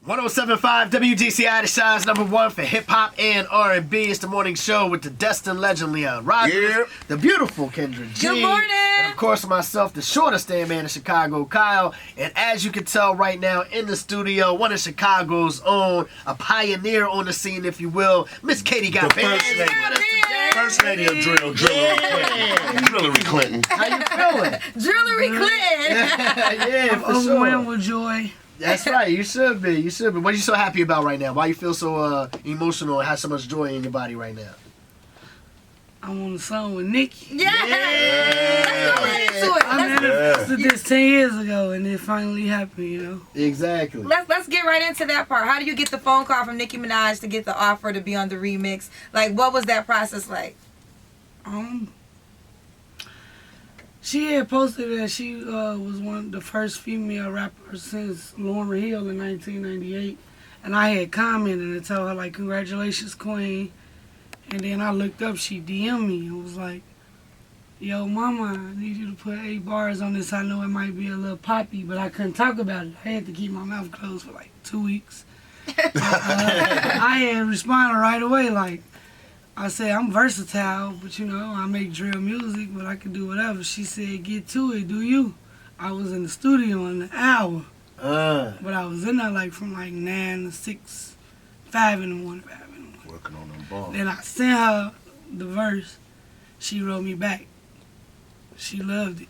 107.5 WGCI, the Shine's #1 for hip-hop and R&B. It's the morning show with the destined legend Leon Rogers, the beautiful Kendra G. Good morning. And of course myself, the shortest damn man in Chicago, Kyle. And as you can tell right now in the studio, one of Chicago's own, a pioneer on the scene, if you will, Miss Katie got First lady of Drillery Clinton. How you feeling? Drillery Clinton. Yeah, for Overwhelmed sure. with joy. That's right. You should be. You should be. What are you so happy about right now? Why you feel so emotional and have so much joy in your body right now? I'm on the song with Nicki. Yeah. Let's go right into it. I manifested this 10 years ago, and it finally happened, you know. Exactly. Let's get right into that part. How do you get the phone call from Nicki Minaj to get the offer to be on the remix? Like, what was that process like? She had posted that she was one of the first female rappers since Lauryn Hill in 1998, and I had commented and told her like, "Congratulations, Queen." And then I looked up, she DM'd me and was like, "Yo, mama, I need you to put 8 bars on this. I know it might be a little poppy, but I couldn't talk about it. I had to keep my mouth closed for like 2 weeks." I had responded right away, like, I said, "I'm versatile, but you know, I make drill music, but I can do whatever." She said, "Get to it, do you?" I was in the studio in an hour, but I was in there like from like 9 to 6, 5 in the morning, 5 in the morning. Working on them balls. Then I sent her the verse. She wrote me back. She loved it.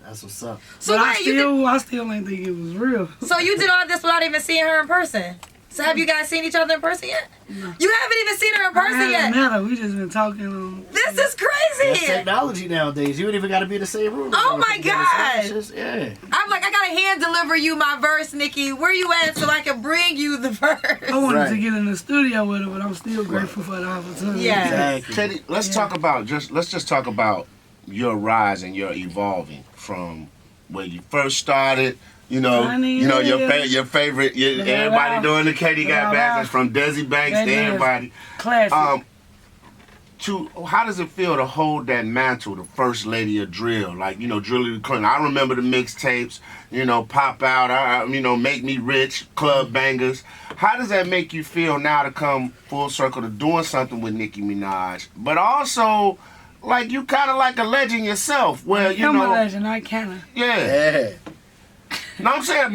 That's what's up. So But wait, I still ain't think it was real. So you did all this without even seeing her in person? So have you guys seen each other in person yet? No. You haven't even seen her in person yet? Matter. We just been talking on. This is That's crazy. technology nowadays. You don't even got to be in the same room. Oh my God. It's just- yeah. I'm like, I gotta hand deliver you my verse, Nicki. Where you at so I can bring you the verse? I wanted Right. to get in the studio with her, but I'm still grateful for the opportunity. Yeah. Exactly. Katie, let's talk about let's just talk about your rise and your evolving from where you first started. You know, your favorite. Everybody doing the Katie got back is from Desi Banks to everybody. Classic. How does it feel to hold that mantle, the first lady of drill? Like, you know, Drillery Clinton. I remember the mixtapes, you know, Pop Out, Make Me Rich, Club Bangers. How does that make you feel now to come full circle to doing something with Nicki Minaj? But also, like, you kind of like a legend yourself, where, you I'm know. a legend, I kinda. Yeah. No, I'm saying,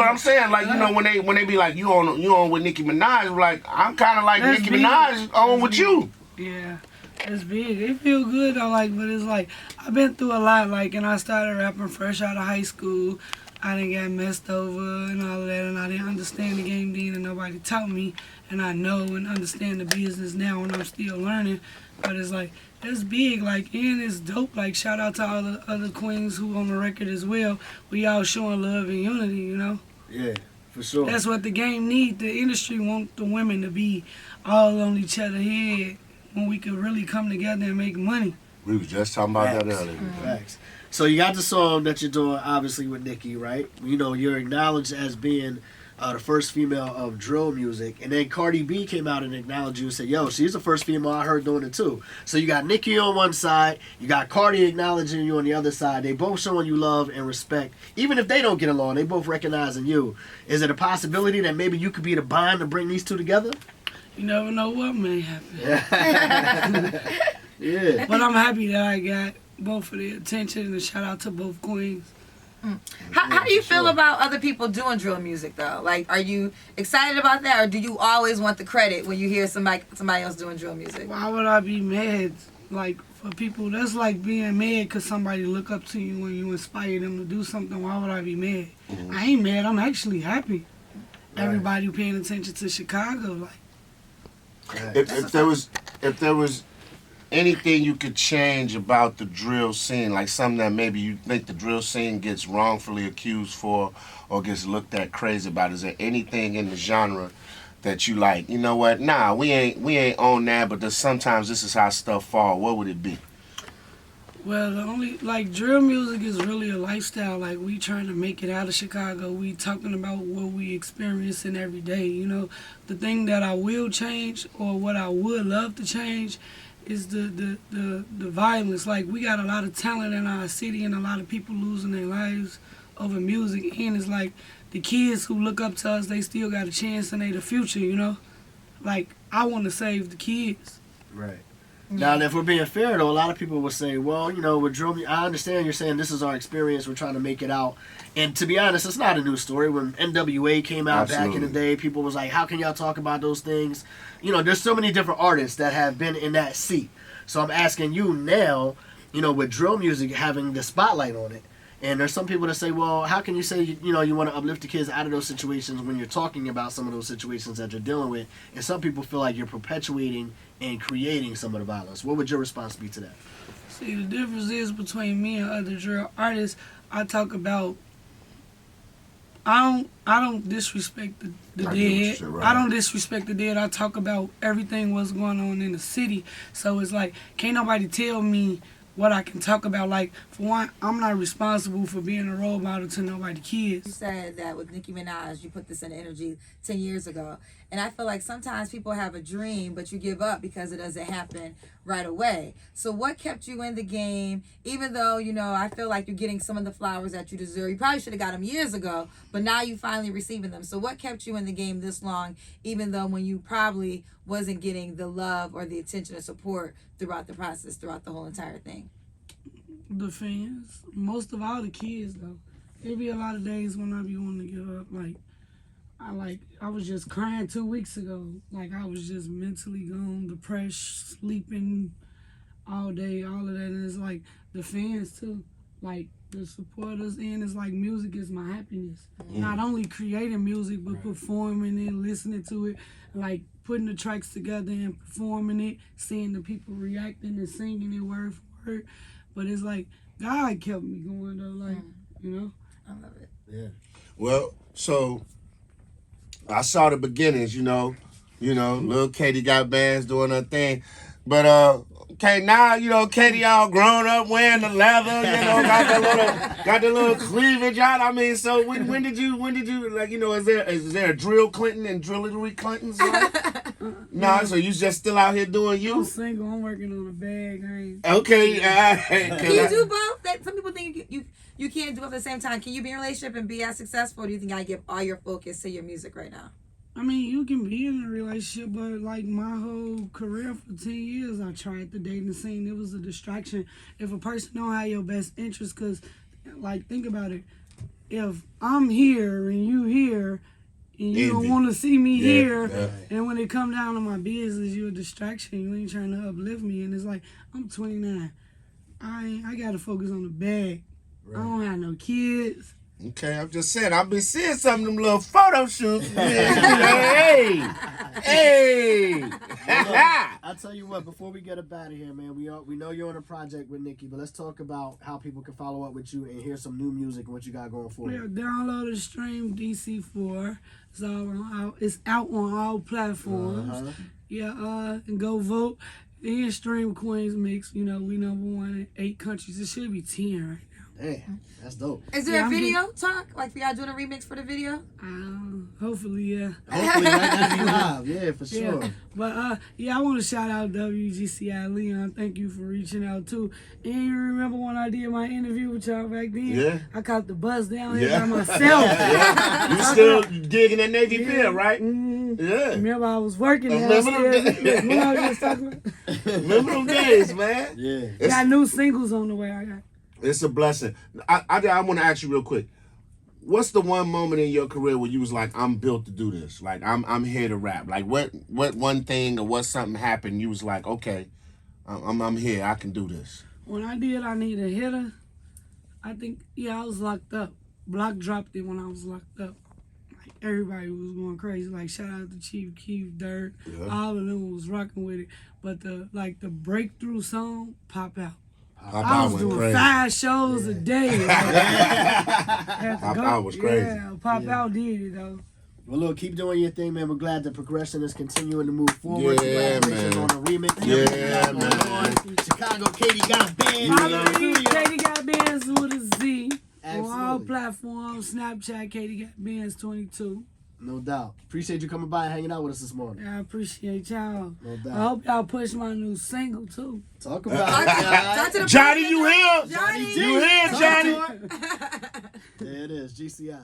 like, you know, when they be like, you on with Nicki Minaj, like, I'm kind of like That's Nicki big. Minaj on with you. Yeah, it's big. It feel good though, like, but it's like I've been through a lot, like, and I started rapping fresh out of high school. I didn't get messed over and all of that, and I didn't understand the game then, and nobody taught me, and I know and understand the business now, and I'm still learning. But it's like, that's big, like, and it's dope. Like, shout out to all the other queens who on the record as well. We all showing love and unity, you know? Yeah, for sure. That's what the game need. The industry want the women to be all on each other's head when we could really come together and make money. We was just talking about that Facts. earlier. Facts. So you got the song that you're doing, obviously, with Nicki, right? You know, you're acknowledged as being the first female of drill music. And then Cardi B came out and acknowledged you and said, yo, she's the first female I heard doing it too. So you got Nicki on one side, you got Cardi acknowledging you on the other side. They both showing you love and respect. Even if they don't get along, they both recognizing you. Is it a possibility that maybe you could be the bond to bring these two together? You never know what may happen. Yeah. But I'm happy that I got both of the attention, and a shout out to both queens. How do you feel about other people doing drill music though? Like, are you excited about that, or do you always want the credit when you hear somebody else doing drill music? Why would I be mad? Like, for people, that's like being mad because somebody look up to you when you inspire them to do something. Why would I be mad? Mm-hmm. I ain't mad. I'm actually happy. Right. Everybody paying attention to Chicago, like. If there was anything you could change about the drill scene, like something that maybe you think the drill scene gets wrongfully accused for or gets looked at crazy about, is there anything in the genre that you like, you know what, nah, we ain't on that, but sometimes this is how stuff fall? What would it be? Well, the only, like, drill music is really a lifestyle. Like, we trying to make it out of Chicago. We talking about what we experiencing every day, you know. The thing that I will change, or what I would love to change, is the violence. Like, we got a lot of talent in our city and a lot of people losing their lives over music, and it's like the kids who look up to us, they still got a chance and they the future, you know? Like, I want to save the kids. Right. Now, if we're being fair, though, a lot of people will say, well, you know, with drill music, I understand you're saying this is our experience. We're trying to make it out. And to be honest, it's not a new story. When NWA came out back in the day, people was like, how can y'all talk about those things? You know, there's so many different artists that have been in that seat. So I'm asking you now, you know, with drill music having the spotlight on it. And there's some people that say, well, how can you say, you know, you want to uplift the kids out of those situations when you're talking about some of those situations that you're dealing with? And some people feel like you're perpetuating and creating some of the violence. What would your response be to that? See, the difference is between me and other drill artists, I talk about, I don't disrespect the dead. Right. I don't disrespect the dead. I talk about everything what's going on in the city. So it's like, can't nobody tell me what I can talk about. Like, for one, I'm not responsible for being a role model to nobody's kids. You said that with Nicki Minaj, you put this in energy 10 years ago. And I feel like sometimes people have a dream, but you give up because it doesn't happen right away. So what kept you in the game, even though, you know, I feel like you're getting some of the flowers that you deserve? You probably should have got them years ago, but now you finally receiving them. So what kept you in the game this long, even though when you probably wasn't getting the love or the attention or support throughout the process, throughout the whole entire thing? The fans, most of all the kids though. There be a lot of days when I be wanting to give up. I was just crying 2 weeks ago. Like, I was just mentally gone, depressed, sleeping all day, all of that. And it's like the fans too, like the supporters, and it's like music is my happiness. Not only creating music, but performing it, listening to it, like putting the tracks together and performing it, seeing the people reacting and singing it word for word. But it's like, God kept me going though, like, you know? I love it. Yeah. Well, so I saw the beginnings, you know, little Katie got Bandz doing her thing. But okay, now, you know, Katie all grown up wearing the leather, you know, got the little cleavage out. I mean, so when did you like, you know, is there a Drill Clinton and Drillery Clintons? No, so you just still out here doing I'm you? single, I'm working on a bag. Okay, Can you do both? Some people think you can't do both at the same time. Can you be in a relationship and be as successful? Or do you think I give all your focus to your music right now? I mean, you can be in a relationship, but like my whole career for 10 years, I tried the dating scene. It was a distraction. If a person don't have your best interest, because, like, think about it. If I'm here and you here, and you don't want to see me here, and when it come down to my business, you a distraction. You ain't trying to uplift me. And it's like, I'm 29. I got to focus on the bag. Right. I don't have no kids. Okay, I'm just saying, I've been seeing some of them little photo shoots. Hey! I'll tell you what, before we get up out of here, man, we know you're on a project with Nicki, but let's talk about how people can follow up with you and hear some new music and what you got going forward. Yeah, download and stream DC4. It's out on all platforms. Yeah, and go vote. And stream Queen's Mix. You know, we number one in 8 countries. It should be 10 right now. Damn, that's dope. Is there a video talk? Like, for y'all doing a remix for the video? Hopefully, yeah. Hopefully, that'll be live. Yeah, for sure. Yeah. But, yeah, I want to shout out WGCI Leon. Thank you for reaching out, too. And you remember when I did my interview with y'all back then? Yeah. I caught the bus down here by myself. You still digging that Navy Pier, right? Mm-hmm. Yeah. Remember, I was working Remember downstairs. Remember them days, man? Yeah. Got new singles on the way. I got. It's a blessing. I want to ask you real quick. What's the one moment in your career where you was like, I'm built to do this? Like, I'm here to rap. Like, what one thing or what something happened, you was like, okay, I'm here. I can do this. When I did I Need a Hitter, I think, I was locked up. Block dropped it when I was locked up. Like, everybody was going crazy. Like, shout out to Chief Keef, Dirt. Yeah. All of them was rocking with it. But the breakthrough song, Pop Out. I was doing crazy. 5 shows a day. Pop Out was crazy. Yeah, Pop Out did it, though. Well, look, keep doing your thing, man. We're glad the progression is continuing to move forward. Yeah, Congratulations man. on the remix. Yeah, man. Chicago, Katie got Bandz. Katie got Bandz with a Z. Absolutely. On all platforms. Snapchat, Katie got Bandz 22. No doubt. Appreciate you coming by and hanging out with us this morning. I appreciate y'all. No doubt. I hope y'all push my new single, too. Talk about it. Talk to the Johnny, you here? Johnny, you here, Johnny? There it is, GCI.